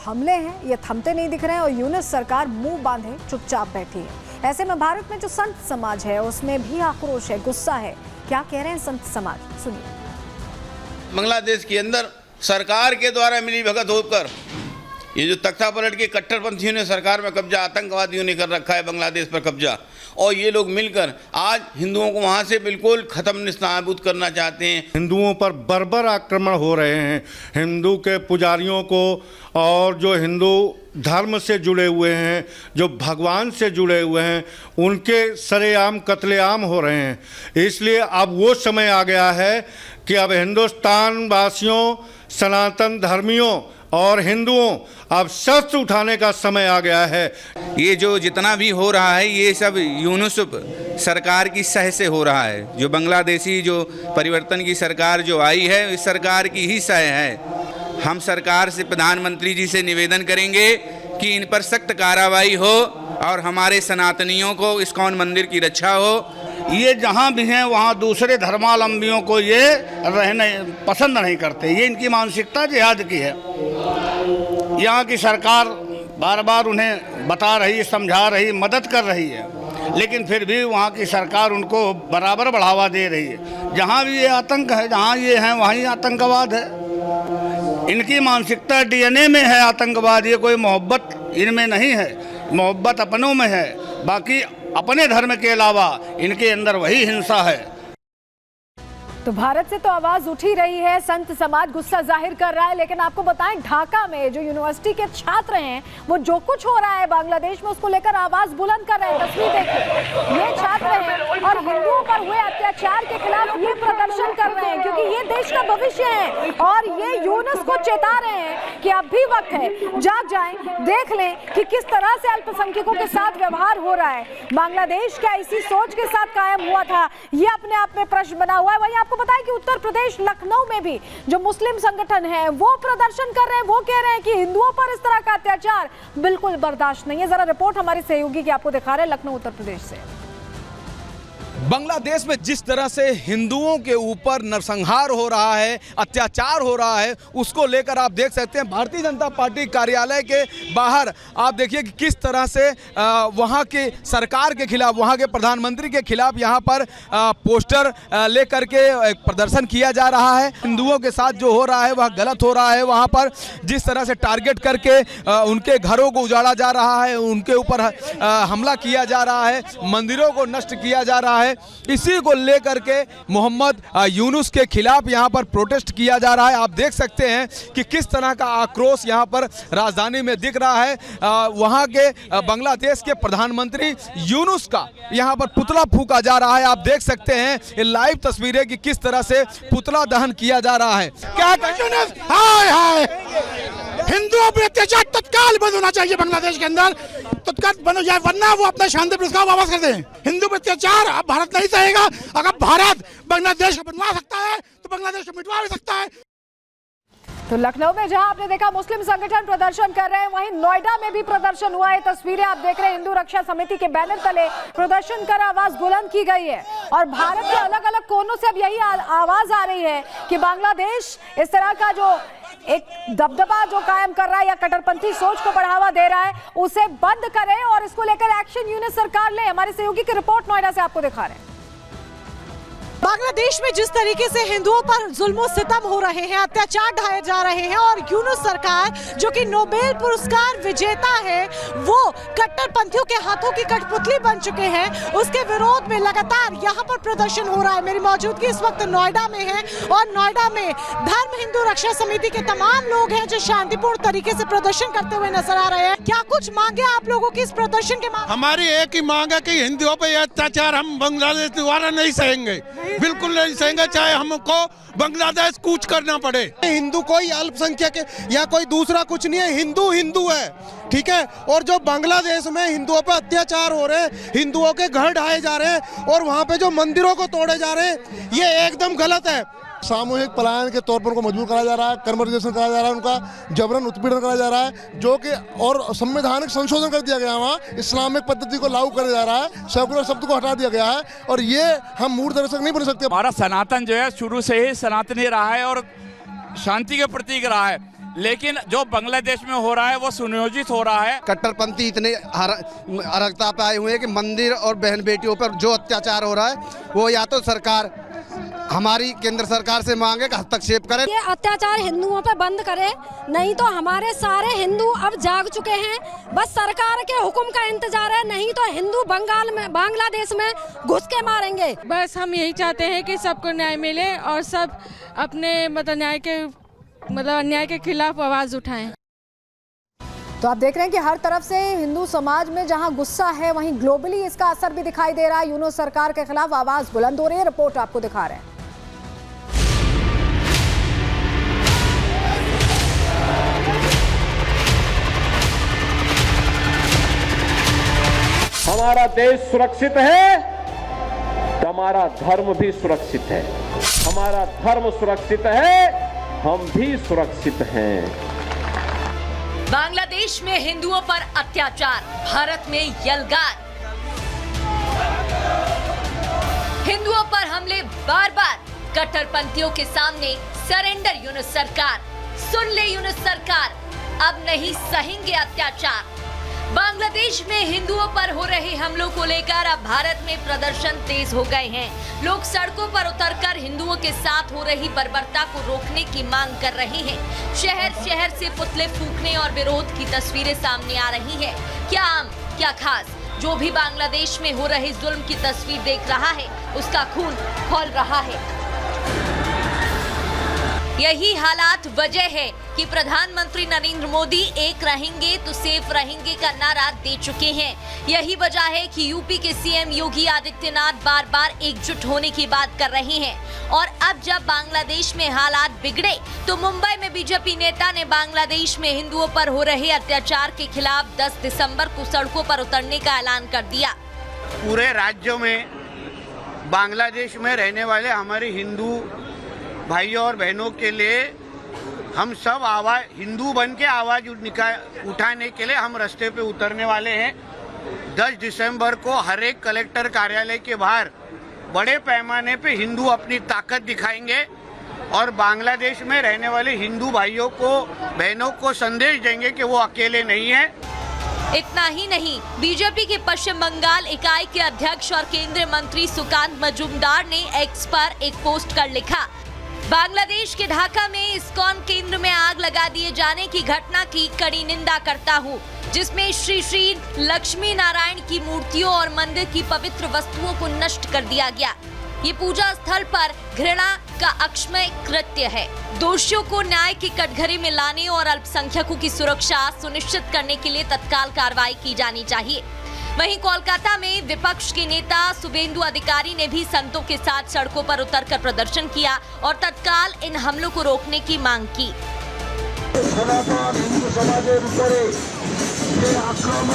हमले हैं ये थमते नहीं दिख रहे हैं और यूनुस सरकार मुंह बांधे चुपचाप बैठी है। ऐसे में भारत में जो संत समाज है उसमें भी आक्रोश है, गुस्सा है। क्या कह रहे हैं संत समाज, सुनिए। बांग्लादेश के अंदर सरकार के द्वारा मिली भगत होकर ये जो तख्ता पलट के कट्टरपंथियों ने सरकार में कब्जा, आतंकवादियों ने कर रखा है बांग्लादेश पर कब्जा, और ये लोग मिलकर आज हिंदुओं को वहाँ से बिल्कुल ख़त्म निस्ताबूद करना चाहते हैं। हिंदुओं पर बर्बर आक्रमण हो रहे हैं। हिंदू के पुजारियों को और जो हिंदू धर्म से जुड़े हुए हैं, जो भगवान से जुड़े हुए हैं, उनके सरेआम कत्लेआम हो रहे हैं। इसलिए अब वो समय आ गया है कि अब हिंदुस्तान वासियों, सनातन धर्मियों और हिंदुओं अब शस्त्र उठाने का समय आ गया है। ये जो जितना भी हो रहा है ये सब यूनुस सरकार की सह से हो रहा है। जो बांग्लादेशी जो परिवर्तन की सरकार जो आई है इस सरकार की ही सह है। हम सरकार से, प्रधानमंत्री जी से निवेदन करेंगे कि इन पर सख्त कार्रवाई हो और हमारे सनातनियों को इस्कॉन मंदिर की रक्षा हो। ये जहाँ भी हैं वहाँ दूसरे धर्मावलंबियों को ये रहने पसंद नहीं करते। ये इनकी मानसिकता जिहाद की है। यहाँ की सरकार बार बार उन्हें बता रही, समझा रही, मदद कर रही है, लेकिन फिर भी वहाँ की सरकार उनको बराबर बढ़ावा दे रही है। जहाँ भी ये आतंक है, जहाँ ये हैं वहीं आतंकवाद है। इनकी मानसिकता डीएनए में है आतंकवाद। ये कोई मोहब्बत इनमें नहीं है, मोहब्बत अपनों में है। बाकी अपने धर्म के अलावा इनके अंदर वही हिंसा है। तो भारत से तो आवाज उठ ही रही है, संत समाज गुस्सा जाहिर कर रहा है। लेकिन आपको बताएं, ढाका में जो यूनिवर्सिटी के छात्र हैं वो जो कुछ हो रहा है बांग्लादेश में उसको लेकर आवाज बुलंद कर रहे हैं। तस्वीर देखिए, ये छात्र हैं और हिंदुओं पर हुए अत्याचार के खिलाफ ये प्रदर्शन कर रहे हैं क्योंकि ये देश का भविष्य है। और ये यूनुस को चेता रहे हैं कि अब भी वक्त है, जाग जाएं, देख लें कि किस तरह से अल्पसंख्यकों के साथ व्यवहार हो रहा है। बांग्लादेश क्या इसी सोच के साथ कायम हुआ था, ये अपने आप में प्रश्न बना हुआ है। वहीं आपको बताया कि उत्तर प्रदेश लखनऊ में भी जो मुस्लिम संगठन है वो प्रदर्शन कर रहे हैं। वो कह रहे हैं कि हिंदुओं पर इस तरह का अत्याचार बिल्कुल बर्दाश्त नहीं है। जरा रिपोर्ट हमारे सहयोगी की आपको दिखा रहे हैं लखनऊ उत्तर प्रदेश से। बांग्लादेश में जिस तरह से हिंदुओं के ऊपर नरसंहार हो रहा है, अत्याचार हो रहा है, उसको लेकर आप देख सकते हैं भारतीय जनता पार्टी कार्यालय के बाहर आप देखिए कि किस तरह से वहां के सरकार के खिलाफ, वहां के प्रधानमंत्री के खिलाफ यहां पर पोस्टर लेकर के प्रदर्शन किया जा रहा है। हिंदुओं के साथ जो हो रहा है वह गलत हो रहा है। वहां पर जिस तरह से टारगेट करके उनके घरों को उजाड़ा जा रहा है, उनके ऊपर हमला किया जा रहा है, मंदिरों को नष्ट किया जा रहा है, इसी को लेकर के मोहम्मद यूनुस के खिलाफ यहां पर प्रोटेस्ट किया जा रहा है। आप देख सकते हैं कि किस तरह का आक्रोश यहां पर राजधानी में दिख रहा है। वहां के बांग्लादेश के प्रधानमंत्री यूनुस का यहां पर पुतला फूंका जा रहा है। आप देख सकते हैं ये लाइव तस्वीरें कि किस तरह से पुतला दहन किया जा रहा है। क्या हाय हाय, हिंदुओं पर अत्याचार तत्काल बंद होना चाहिए बांग्लादेश के अंदर, तत्काल बंद हो जाए, वरना वो अपना शांति पुरस्कार वापस कर दें। हिंदू पर अत्याचार अब भारत नहीं सहेगा। अगर भारत बांग्लादेश को बनवा सकता है तो बांग्लादेश को मिटवा भी सकता है। तो लखनऊ में जहां आपने देखा मुस्लिम संगठन प्रदर्शन कर रहे हैं, वहीं नोएडा में भी प्रदर्शन हुआ है। तस्वीरें आप देख रहे हैं, हिंदू रक्षा समिति के बैनर तले प्रदर्शन कर आवाज बुलंद की गई है। और भारत के अलग अलग कोनों से अब यही आवाज आ रही है कि बांग्लादेश इस तरह का जो एक दबदबा जो कायम कर रहा है या कट्टरपंथी सोच को बढ़ावा दे रहा है उसे बंद करे और इसको लेकर एक्शन यूनिट सरकार ले। हमारे सहयोगी की रिपोर्ट नोएडा से आपको दिखा रहे हैं। बांग्लादेश में जिस तरीके से हिंदुओं पर जुल्म सितम हो रहे हैं, अत्याचार ढाए जा रहे हैं और यूनुस सरकार जो कि नोबेल पुरस्कार विजेता है वो कट्टरपंथियों के हाथों की कठपुतली बन चुके हैं, उसके विरोध में लगातार यहाँ पर प्रदर्शन हो रहा है। मेरी मौजूदगी इस वक्त नोएडा में है और नोएडा में धर्म हिंदू रक्षा समिति के तमाम लोग हैं जो शांतिपूर्ण तरीके से प्रदर्शन करते हुए नजर आ रहे हैं। क्या कुछ मांगे आप लोगों की इस प्रदर्शन के मांग? हमारी एक ही मांग है कि हिंदुओं पर अत्याचार हम बांग्लादेश द्वारा नहीं सहेंगे, बिल्कुल नहीं सहेंगे, चाहे हमको बांग्लादेश कूच करना पड़े। हिंदू कोई अल्पसंख्यक या कोई दूसरा कुछ नहीं है, हिंदू हिंदू है, ठीक है। और जो बांग्लादेश में हिंदुओं पर अत्याचार हो रहे हैं, हिंदुओं के घर ढाए जा रहे हैं और वहाँ पे जो मंदिरों को तोड़े जा रहे हैं, ये एकदम गलत है। सामूहिक पलायन के तौर पर उनको मजबूर कराया जा रहा है, कन्वर्जेशन कराया जा रहा है, उनका जबरन उत्पीड़न कराया जा रहा है, जो कि और संवैधानिक संशोधन कर दिया गया, वहाँ इस्लामिक पद्धति को लागू किया जा रहा है, सेकुलर शब्द को हटा दिया गया है और ये हम मूल दर्शक नहीं बन सकते। हमारा सनातन जो है शुरू से ही सनातनी रहा है और शांति के प्रतीक रहा है, लेकिन जो बांग्लादेश में हो रहा है वो सुनियोजित हो रहा है। कट्टरपंथी इतने अरगता पे आए हुए हैं कि मंदिर और बहन बेटियों पर जो अत्याचार हो रहा है वो या तो सरकार हमारी केंद्र सरकार से मांगे कि हस्तक्षेप करे। ये अत्याचार हिंदुओं पे बंद करे, नहीं तो हमारे सारे हिंदू अब जाग चुके हैं। बस सरकार के हुक्म का इंतजार है, नहीं तो हिंदू बांग्लादेश में घुस के मारेंगे। बस हम यही चाहते हैं कि सबको न्याय मिले और सब अपने अन्याय के खिलाफ आवाज उठाएं। तो आप देख रहे हैं कि हर तरफ से हिंदू समाज में जहां गुस्सा है वहीं ग्लोबली इसका असर भी दिखाई दे रहा है। यूनूस सरकार के खिलाफ आवाज बुलंद हो रही है। रिपोर्ट आपको दिखा रहे हैं। हमारा देश सुरक्षित है तो हमारा धर्म भी सुरक्षित है। हमारा धर्म सुरक्षित है, हम भी सुरक्षित हैं। बांग्लादेश में हिंदुओं पर अत्याचार, भारत में यलगार। हिंदुओं पर हमले बार बार, कट्टरपंथियों के सामने सरेंडर यूनूस सरकार। सुन ले यूनूस सरकार, अब नहीं सहेंगे अत्याचार। बांग्लादेश में हिंदुओं पर हो रहे हमलों को लेकर अब भारत में प्रदर्शन तेज हो गए हैं। लोग सड़कों पर उतरकर हिंदुओं के साथ हो रही बर्बरता को रोकने की मांग कर रहे हैं। शहर शहर से पुतले फूंकने और विरोध की तस्वीरें सामने आ रही हैं। क्या आम, क्या खास, जो भी बांग्लादेश में हो रहे जुल्म की तस्वीर देख रहा है उसका खून खौल रहा है। यही हालात वजह है कि प्रधानमंत्री नरेंद्र मोदी एक रहेंगे तो सेफ रहेंगे का नारा दे चुके हैं। यही वजह है कि यूपी के सीएम योगी आदित्यनाथ बार बार एकजुट होने की बात कर रहे हैं। और अब जब बांग्लादेश में हालात बिगड़े तो मुंबई में बीजेपी नेता ने बांग्लादेश में हिंदुओं पर हो रहे अत्याचार के खिलाफ 10 दिसंबर को सड़कों पर उतरने का ऐलान कर दिया। पूरे राज्यों में बांग्लादेश में रहने वाले हमारे हिंदू भाइयों और बहनों के लिए हम सब आवाज, हिंदू बन के आवाज उठाने के लिए हम रास्ते पे उतरने वाले हैं। 10 दिसंबर को हर एक कलेक्टर कार्यालय के बाहर बड़े पैमाने पे हिंदू अपनी ताकत दिखाएंगे और बांग्लादेश में रहने वाले हिंदू भाइयों को, बहनों को संदेश देंगे कि वो अकेले नहीं है। इतना ही नहीं, बीजेपी के पश्चिम बंगाल इकाई के अध्यक्ष और केंद्रीय मंत्री सुकांत मजूमदार ने एक्स पर एक पोस्ट कर लिखा, बांग्लादेश के ढाका में इस्कॉन केंद्र में आग लगा दिए जाने की घटना की कड़ी निंदा करता हूँ, जिसमें श्री श्री लक्ष्मी नारायण की मूर्तियों और मंदिर की पवित्र वस्तुओं को नष्ट कर दिया गया। ये पूजा स्थल पर घृणा का अक्षम्य कृत्य है। दोषियों को न्याय की कटघरे में लाने और अल्पसंख्यकों की सुरक्षा सुनिश्चित करने के लिए तत्काल कार्रवाई की जानी चाहिए। वहीं कोलकाता में विपक्ष के नेता शुभेंदु अधिकारी ने भी संतों के साथ सड़कों पर उतरकर प्रदर्शन किया और तत्काल इन हमलों को रोकने की मांग की।